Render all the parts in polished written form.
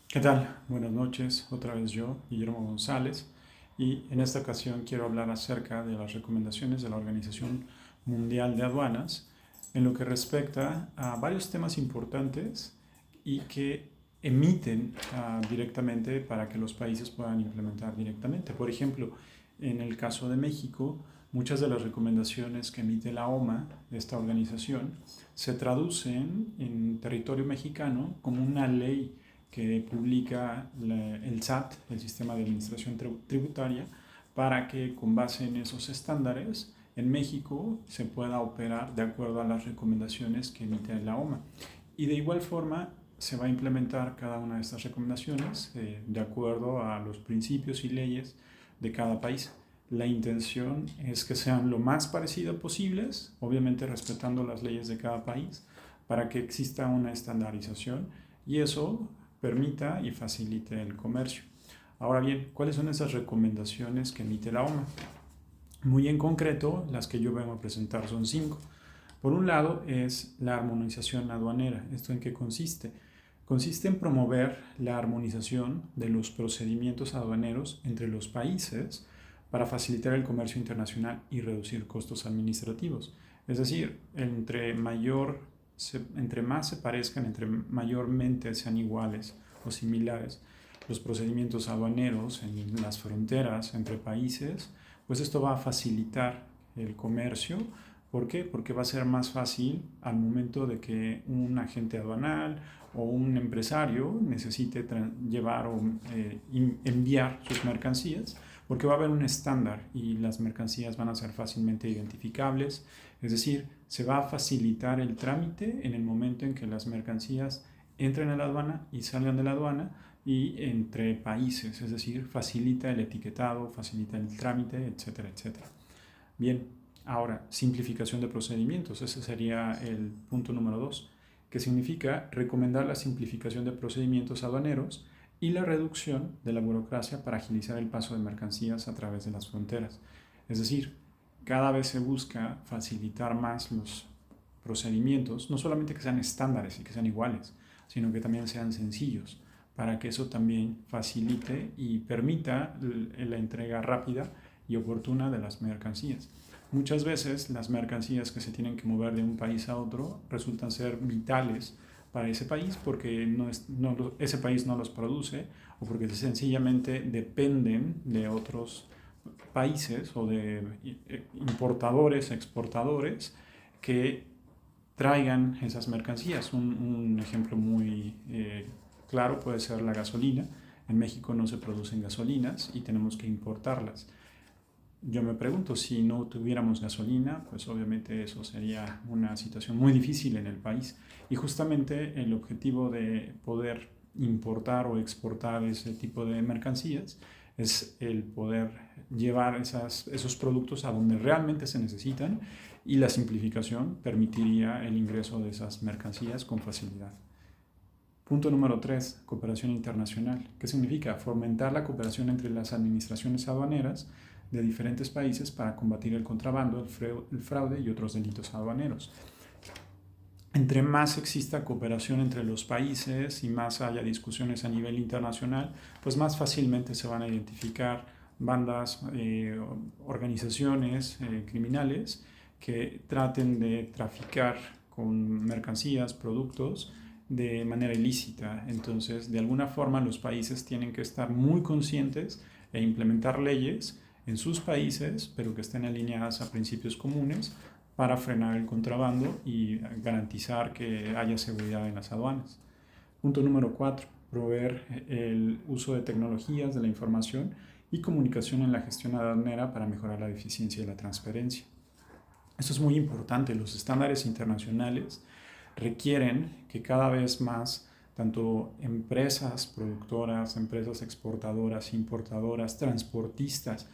¿Qué tal? Buenas noches, otra vez yo, Guillermo González, y en esta ocasión quiero hablar acerca de las recomendaciones de la Organización Mundial de Aduanas en lo que respecta a varios temas importantes y que emiten directamente para que los países puedan implementar directamente. Por ejemplo, en el caso de México, muchas de las recomendaciones que emite la OMA, esta organización, se traducen en territorio mexicano como una ley que publica el SAT, el Sistema de Administración Tributaria, para que con base en esos estándares en México se pueda operar de acuerdo a las recomendaciones que emite la OMA. Y de igual forma se va a implementar cada una de estas recomendaciones de acuerdo a los principios y leyes de cada país. La intención es que sean lo más parecidas posibles, obviamente respetando las leyes de cada país, para que exista una estandarización y eso permita y facilite el comercio. Ahora bien, ¿cuáles son esas recomendaciones que emite la OMA? Muy en concreto, las que yo vengo a presentar son 5. Por un lado es la armonización aduanera. ¿Esto en qué consiste? Consiste en promover la armonización de los procedimientos aduaneros entre los países para facilitar el comercio internacional y reducir costos administrativos. Es decir, entre más se parezcan, entre mayormente sean iguales o similares los procedimientos aduaneros en las fronteras entre países, pues esto va a facilitar el comercio. ¿Por qué? Porque va a ser más fácil al momento de que un agente aduanal o un empresario necesite llevar o enviar sus mercancías, porque va a haber un estándar y las mercancías van a ser fácilmente identificables. Es decir, se va a facilitar el trámite en el momento en que las mercancías entren a la aduana y salgan de la aduana y entre países, es decir, facilita el etiquetado, facilita el trámite, etcétera, etcétera. Bien, ahora, simplificación de procedimientos, ese sería el punto número 2, que significa recomendar la simplificación de procedimientos aduaneros y la reducción de la burocracia para agilizar el paso de mercancías a través de las fronteras. Es decir, cada vez se busca facilitar más los procedimientos, no solamente que sean estándares y que sean iguales, sino que también sean sencillos, para que eso también facilite y permita la entrega rápida y oportuna de las mercancías. Muchas veces las mercancías que se tienen que mover de un país a otro resultan ser vitales para ese país porque ese país no los produce o porque sencillamente dependen de otros países o de importadores, exportadores que traigan esas mercancías. Un ejemplo muy claro puede ser la gasolina. En México no se producen gasolinas y tenemos que importarlas. Yo me pregunto, si no tuviéramos gasolina, pues obviamente eso sería una situación muy difícil en el país. Y justamente el objetivo de poder importar o exportar ese tipo de mercancías es el poder llevar esos productos a donde realmente se necesitan y la simplificación permitiría el ingreso de esas mercancías con facilidad. Punto número 3, cooperación internacional. ¿Qué significa? Fomentar la cooperación entre las administraciones aduaneras de diferentes países para combatir el contrabando, el fraude y otros delitos aduaneros. Entre más exista cooperación entre los países y más haya discusiones a nivel internacional, pues más fácilmente se van a identificar bandas, organizaciones criminales que traten de traficar con mercancías, productos de manera ilícita. Entonces, de alguna forma, los países tienen que estar muy conscientes e implementar leyes en sus países, pero que estén alineadas a principios comunes para frenar el contrabando y garantizar que haya seguridad en las aduanas. Punto número 4, proveer el uso de tecnologías de la información y comunicación en la gestión aduanera para mejorar la eficiencia y la transparencia. Esto es muy importante. Los estándares internacionales requieren que cada vez más tanto empresas productoras, empresas exportadoras, importadoras, transportistas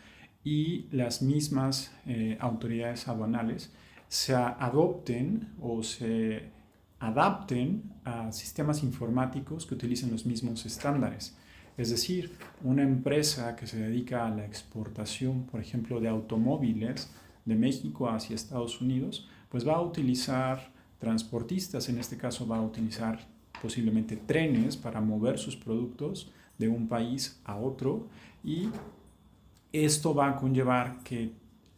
y las mismas autoridades aduanales se adopten o se adapten a sistemas informáticos que utilicen los mismos estándares. Es decir, una empresa que se dedica a la exportación, por ejemplo, de automóviles de México hacia Estados Unidos, pues va a utilizar transportistas, en este caso va a utilizar posiblemente trenes para mover sus productos de un país a otro, y esto va a conllevar que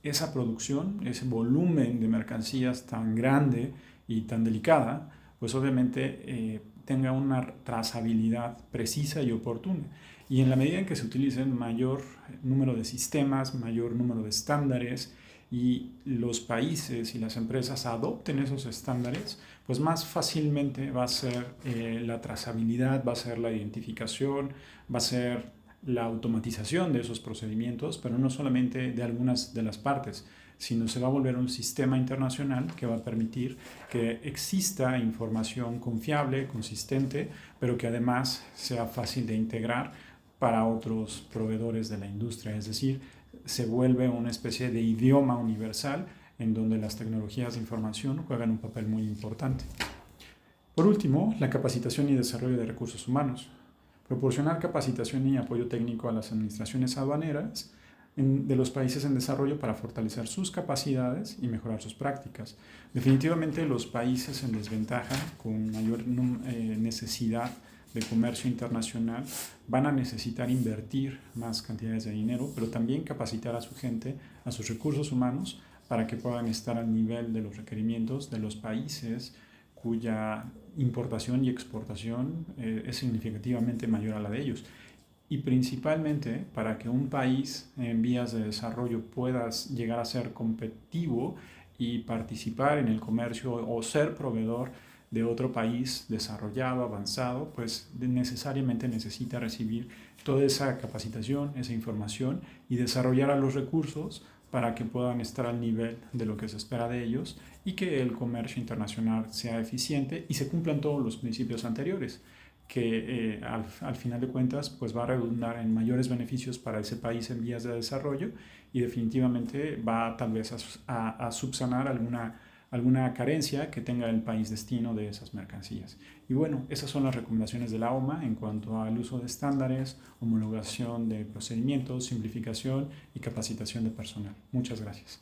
esa producción, ese volumen de mercancías tan grande y tan delicada, pues obviamente tenga una trazabilidad precisa y oportuna. Y en la medida en que se utilicen mayor número de sistemas, mayor número de estándares, y los países y las empresas adopten esos estándares, pues más fácilmente va a ser la trazabilidad, va a ser la identificación, va a ser la automatización de esos procedimientos, pero no solamente de algunas de las partes, sino se va a volver un sistema internacional que va a permitir que exista información confiable, consistente, pero que además sea fácil de integrar para otros proveedores de la industria. Es decir, se vuelve una especie de idioma universal en donde las tecnologías de información juegan un papel muy importante. Por último, la capacitación y desarrollo de recursos humanos. Proporcionar capacitación y apoyo técnico a las administraciones aduaneras de los países en desarrollo para fortalecer sus capacidades y mejorar sus prácticas. Definitivamente los países en desventaja, con mayor necesidad de comercio internacional, van a necesitar invertir más cantidades de dinero, pero también capacitar a su gente, a sus recursos humanos, para que puedan estar al nivel de los requerimientos de los países cuya importación y exportación es significativamente mayor a la de ellos. Y principalmente para que un país en vías de desarrollo pueda llegar a ser competitivo y participar en el comercio o ser proveedor de otro país desarrollado, avanzado, pues necesariamente necesita recibir toda esa capacitación, esa información, y desarrollar a los recursos para que puedan estar al nivel de lo que se espera de ellos, y que el comercio internacional sea eficiente y se cumplan todos los principios anteriores, que al final de cuentas pues va a redundar en mayores beneficios para ese país en vías de desarrollo, y definitivamente va tal vez a subsanar alguna carencia que tenga el país destino de esas mercancías. Y bueno, esas son las recomendaciones de la OMA en cuanto al uso de estándares, homologación de procedimientos, simplificación y capacitación de personal. Muchas gracias.